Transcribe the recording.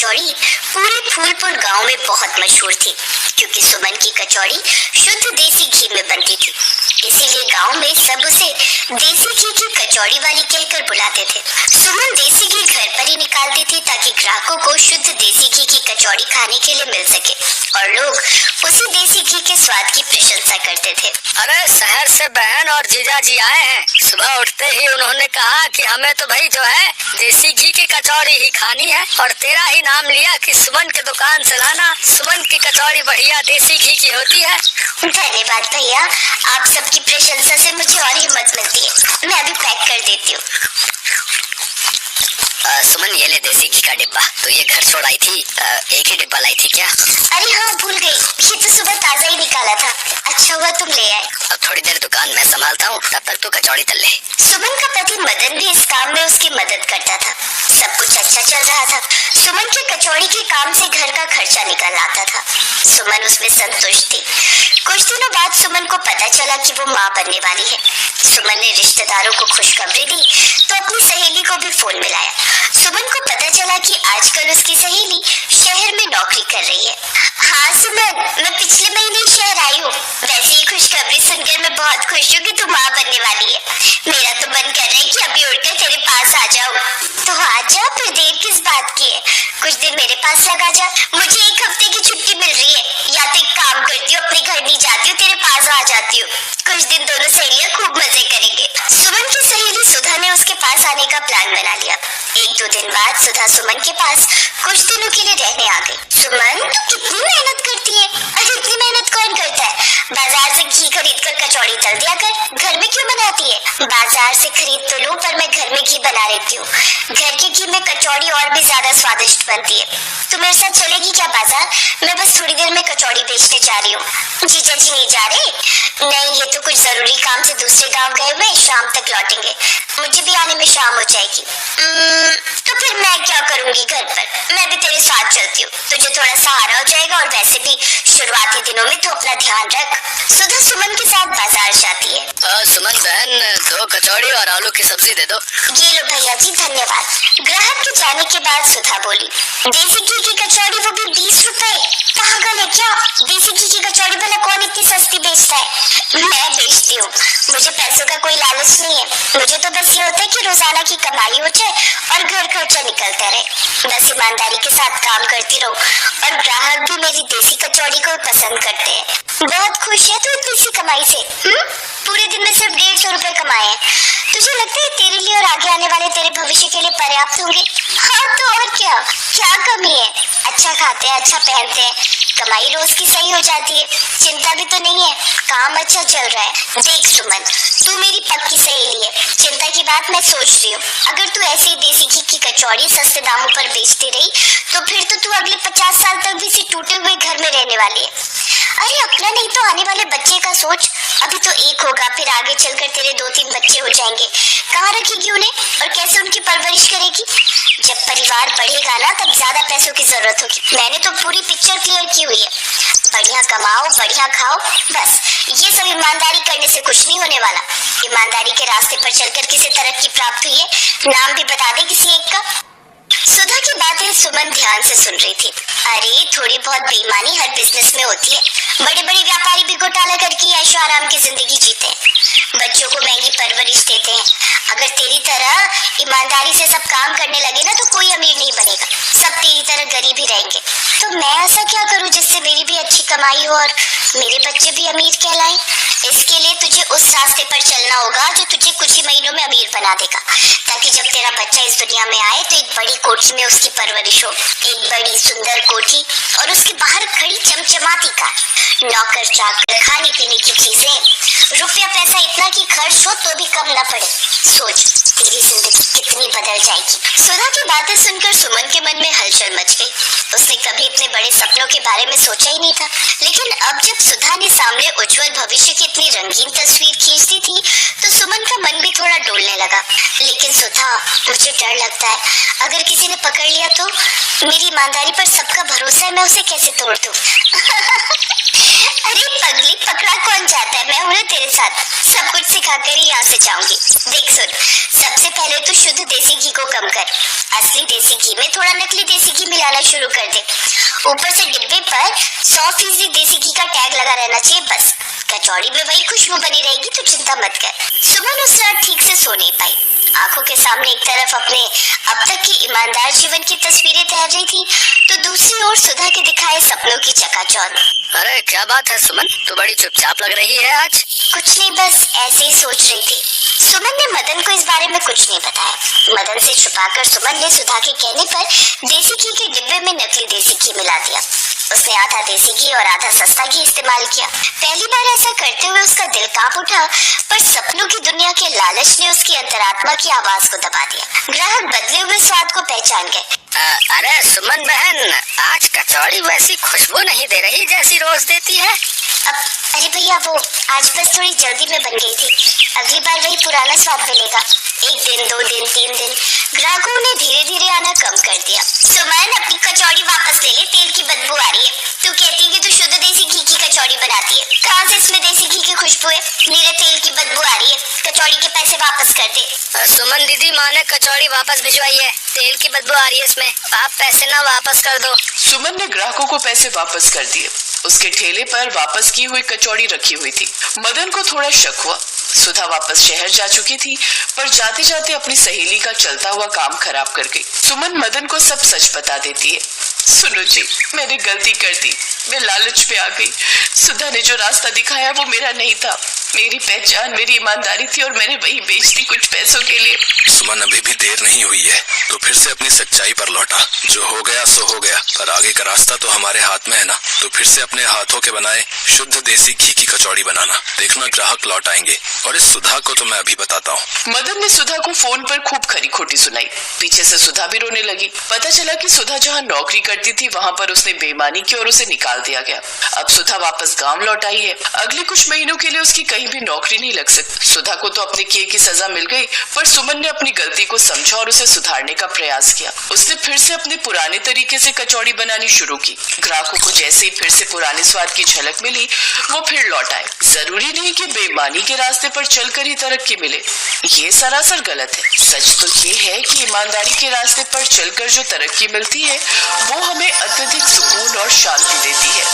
कचौड़ी पूरे फूलपुर गांव में बहुत मशहूर थी, क्योंकि सुमन की कचौड़ी शुद्ध देसी घी में बनती थी। इसीलिए गांव में सब उसे देसी घी की कचौड़ी वाली कहकर बुलाते थे। सुमन देसी घी घर पर ही निकालती थी ताकि ग्राहकों को शुद्ध देसी घी की कचौड़ी खाने के लिए मिल सके और लोग उसी देसी घी के स्वाद की प्रशंसा करते थे। अरे शहर से बहन और जीजा जी आए हैं। सुबह उठते ही उन्होंने कहा कि हमें तो भाई जो है देसी घी की कचौड़ी ही खानी है, और तेरा ही नाम लिया कि सुमन के दुकान से लाना। सुमन की कचौड़ी बढ़िया देसी घी की होती है। धन्यवाद भैया, आप सबकी प्रशंसा से मुझे और हिम्मत मिलती है। मैं अभी पैक कर देती हूँ। सुमन ये ले देसी घी का डिब्बा। तो ये घर छोड़ आई थी, एक ही डिब्बा लाई थी क्या? अरे हाँ, भूल गई, ये तो सुबह ताजा ही निकाला था। अच्छा हुआ तुम ले आए। अब थोड़ी देर दुकान मैं संभालता हूँ, तब तक तू कचौड़ी तल ले। सुमन का पति मदन भी इस काम में उसकी मदद करता था। सब कुछ अच्छा चल रहा था। सुमन के कचौड़ी के काम से घर का खर्चा निकल आता था। सुमन उसमें संतुष्ट थी। कुछ दिनों बाद सुमन को पता चला कि वो माँ बनने वाली है। सुमन ने रिश्तेदारों को खुशखबरी दी तो अपनी सहेली को भी फोन मिलाया। सुमन को पता चला कि आजकल उसकी सहेली शहर में नौकरी कर रही है। हाँ सुमन, मैं पिछले महीने शहर आई हूँ। वैसे ही खुशखबरी सुनकर मैं बहुत खुश हूँ कि तू माँ बनने वाली है। मेरा तो मन कर रहा है कि अभी उठकर तेरे पास आ जाऊँ। तो आ जा, फिर देर किस बात की है? कुछ दिन मेरे पास लगा जा। मुझे एक हफ्ते की छुट्टी मिल रही है। या तो एक काम करती हूँ, अपने घर नहीं जाती हूँ, तेरे पास आ जाती हूँ। कुछ दिन दोनों सहेलियाँ खूब मजे करेंगे। सुमन की सहेली सुधा ने उसके पास आने का प्लान बना लिया। एक दो दिन बाद सुधा सुमन के पास कुछ दिनों के लिए रहने आ गई। सुमन, तू कितनी मेहनत करती है? अरे इतनी मेहनत कौन करता है? बाजार से घी खरीद कर कचौड़ी तल दिया कर। घर में क्यों बनाती है? बाजार से खरीद तो लूं, पर मैं घर में घी बना लेती हूँ। घर के घी में कचौड़ी और भी ज्यादा स्वादिष्ट बनती है। तू मेरे साथ चलेगी क्या बाजार? मैं बस थोड़ी देर में कचौड़ी बेचने जा रही हूँ। जीजा जी नहीं जा रहे? नहीं, ये तो कुछ जरूरी काम से दूसरे गाँव गए हुए, शाम तक लौटेंगे। मुझे भी आने में शाम हो जाएगी। तो फिर मैं क्या करूंगी घर पर? मैं भी तेरे साथ चलती हूँ, तुझे थोड़ा सहारा हो जाएगा। और वैसे भी शुरुआती दिनों में तो अपना ध्यान रख। सुधा सुमन के साथ बाजार जाती है। सुमन बहन, 2 कचौड़ी और आलू की सब्जी दे दो। ये लो भैया जी, धन्यवाद। ग्राहक के जाने के बाद सुधा बोली, देसी घी की कचौड़ी, वो भी 20 रुपए? पागल है क्या? देसी घी की कचौड़ी भला कौन इतनी सस्ती बेचता है? मैं बेचती हूँ। मुझे पैसों का कोई लालच नहीं है। मुझे तो बस ये होता है कि रोजाना की कमाई हो जाए और घर खर्चा निकलता रहे। बस ईमानदारी के साथ काम करती रहो, और ग्राहक भी मेरी देसी कचौड़ी को पसंद करते हैं। बहुत खुश है तू इतनी सी कमाई से? पूरे दिन में सिर्फ 150 रुपए कमाए हैं। तुझे लगता है तेरे लिए और आगे आने वाले तेरे भविष्य के लिए पर्याप्त होंगे? हाँ तो और क्या, क्या कमी है? अच्छा खाते हैं, अच्छा पहनते हैं, कमाई रोज की सही हो जाती है। चिंता भी तो नहीं है, काम अच्छा चल रहा है। देख सुमन, तू मेरी पक्की सहेली है। चिंता की बात मैं सोच रही हूँ। अगर तू ऐसे ही देसी घी की कचौड़ी सस्ते दामों पर बेचती रही तो फिर तो तू अगले 50 साल तक भी इसी टूटे हुए घर में रहने वाली है। अरे अपना नहीं तो आने वाले बच्चे का सोच। अभी तो एक होगा, फिर आगे चलकर तेरे 2-3 बच्चे हो जाएंगे। कहाँ रखेगी उन्हें और कैसे उनकी परवरिश करेगी? जब परिवार बढ़ेगा ना, तब ज्यादा पैसों की जरूरत होगी। मैंने तो पूरी पिक्चर क्लियर की हुई है। बढ़िया कमाओ, बढ़िया खाओ, बस। ये सब ईमानदारी करने से कुछ नहीं होने वाला। ईमानदारी के रास्ते पर चलकर किसे तरक्की प्राप्त हुई है, नाम भी बता दे किसी एक का। सुधा की बातें सुमन ध्यान से सुन रही थी। अरे थोड़ी बहुत बेईमानी हर बिजनेस में होती है। बड़े बड़े व्यापारी भी घोटाला करके ऐशो आराम की जिंदगी जीते हैं, बच्चों को महंगी परवरिश देते हैं। अगर तेरी तरह ईमानदारी से सब काम करने लगे ना, तो कोई अमीर नहीं बनेगा, सब तेरी तरह गरीब ही रहेंगे। तो मैं ऐसा क्या करूं जिससे मेरी भी अच्छी कमाई हो और मेरे बच्चे भी अमीर कहलाएं? इसके लिए तुझे उस रास्ते पर चलना होगा जो तुझे कुछ ही महीनों में अमीर बना देगा, ताकि जब तेरा बच्चा इस दुनिया में आए तो एक बड़ी कोठी में उसकी परवरिश हो। एक बड़ी सुंदर कोठी और उसके बाहर खड़ी चमचमाती कार, नौकर चाकर, खाने पीने की चीजें, रुपया पैसा इतना कि खर्च हो तो भी कम न पड़े। सोच तेरी जिंदगी कितनी बदल जाएगी। सुधा की बातें सुनकर सुमन के मन में हलचल मच गई। उसने कभी अपने बड़े सपनों के बारे में सोचा ही नहीं था, लेकिन अब जब सुधा ने सामने उज्जवल भविष्य की इतनी रंगीन तस्वीर खींच दी थी तो सुमन का मन भी थोड़ा डोलने लगा। लेकिन सुधा, मुझे डर लगता है, अगर किसी ने पकड़ लिया तो? मेरी ईमानदारी पर सबका भरोसा है, मैं उसे कैसे तोड़ दूं? अरे पगली, पकड़ा कौन जाता है, मैं हूं ना तेरे साथ, सब कुछ सिखाकर ही यहाँ से जाऊंगी। देख सुन, सबसे पहले तो शुद्ध देसी घी को कम कर, असली देसी घी में थोड़ा नकली देसी घी मिलाना शुरू कर दे। ऊपर से डिब्बे पर 100% देसी घी का टैग लगा रहना चाहिए बस। कचौड़ी में वही खुशबू बनी रहेगी, तो चिंता मत कर। सुमन उस रात ठीक से सो नहीं पाई। आंखों के सामने एक तरफ अपने अब तक की ईमानदार जीवन की तस्वीरें तैर रही थी, तो दूसरी ओर सुधा के दिखाए सपनों की चकाचौंध। अरे क्या बात है सुमन, तू बड़ी चुपचाप लग रही है आज। कुछ नहीं, बस ऐसे ही सोच रही थी। सुमन ने मदन को इस बारे में कुछ नहीं बताया। मदन से छुपाकर सुमन ने सुधा के कहने पर देसी घी के डिब्बे में नकली देसी घी मिला दिया। उसने आधा देसी घी और आधा सस्ता घी इस्तेमाल किया। पहली बार ऐसा करते हुए उसका दिल कांप उठा, पर सपनों की दुनिया के लालच ने उसकी अंतरात्मा की आवाज को दबा दिया। ग्राहक बदले हुए स्वाद को पहचान गए। अरे सुमन बहन, आज कचौड़ी वैसी खुशबू नहीं दे रही जैसी रोज देती है। अरे भैया, वो आज बस थोड़ी जल्दी में बन गई थी। अगली बार वही पुराना स्वाद मिलेगा। 1 दिन, 2 दिन, 3 दिन, ग्राहकों ने धीरे धीरे आना कम कर दिया। सुमन, अपनी कचौड़ी वापस ले ले, तेल की बदबू आ रही है। तू कहती है कि तू शुद्ध देसी घी की कचौड़ी बनाती है, कहाँ से इसमें देसी घी की खुशबू है? मेरे तेल की बदबू आ रही है। कचौड़ी के पैसे वापस कर दे। सुमन दीदी, माँ ने कचौड़ी वापस भिजवाई है, तेल की बदबू आ रही है इसमें, आप पैसे ना वापस कर दो। सुमन ने ग्राहकों को पैसे वापस कर दिए। उसके ठेले पर वापस की हुई कचौड़ी रखी हुई थी। मदन को थोड़ा शक हुआ। सुधा वापस शहर जा चुकी थी, पर जाते जाते अपनी सहेली का चलता हुआ काम खराब कर गई। सुमन मदन को सब सच बता देती है। सुनो जी, मैंने गलती कर दी, मैं लालच में आ गई। सुधा ने जो रास्ता दिखाया वो मेरा नहीं था। मेरी पहचान मेरी ईमानदारी थी और मैंने वही बेच दी कुछ पैसों के लिए। सुमन, अभी भी देर नहीं हुई है, तो फिर से अपनी सच्चाई पर लौटा। जो हो गया सो हो गया, पर आगे का रास्ता तो हमारे हाथ में है ना। तो फिर से अपने हाथों के बनाए शुद्ध देसी घी की कचौड़ी बनाना, देखना ग्राहक लौट आएंगे। और इस सुधा को तो मैं अभी बताता हूँ। मदन ने सुधा को फोन पर खूब खरी खोटी सुनाई। पीछे से सुधा भी रोने लगी। पता चला कि सुधा जहाँ नौकरी करती थी वहाँ पर उसने बेईमानी की और उसे निकाल दिया गया। अब सुधा वापस गांव लौट आई है। अगले कुछ महीनों के लिए उसकी कहीं भी नौकरी नहीं लग सकती। सुधा को तो अपने किए की सजा मिल गई, पर सुमन ने अपनी गलती को समझा और उसे सुधारने का प्रयास किया। उसने फिर से अपने पुराने तरीके से कचौड़ी बनानी शुरू की। ग्राहकों को जैसे ही फिर से पुराने स्वाद की झलक मिली, वो फिर लौट आए। जरूरी नहीं कि बेईमानी के रास्ते पर चलकर ही तरक्की मिले, ये सरासर गलत है। सच तो ये है कि ईमानदारी के रास्ते पर चलकर जो तरक्की मिलती है वो हमें अत्यधिक सुकून और शांति देती है।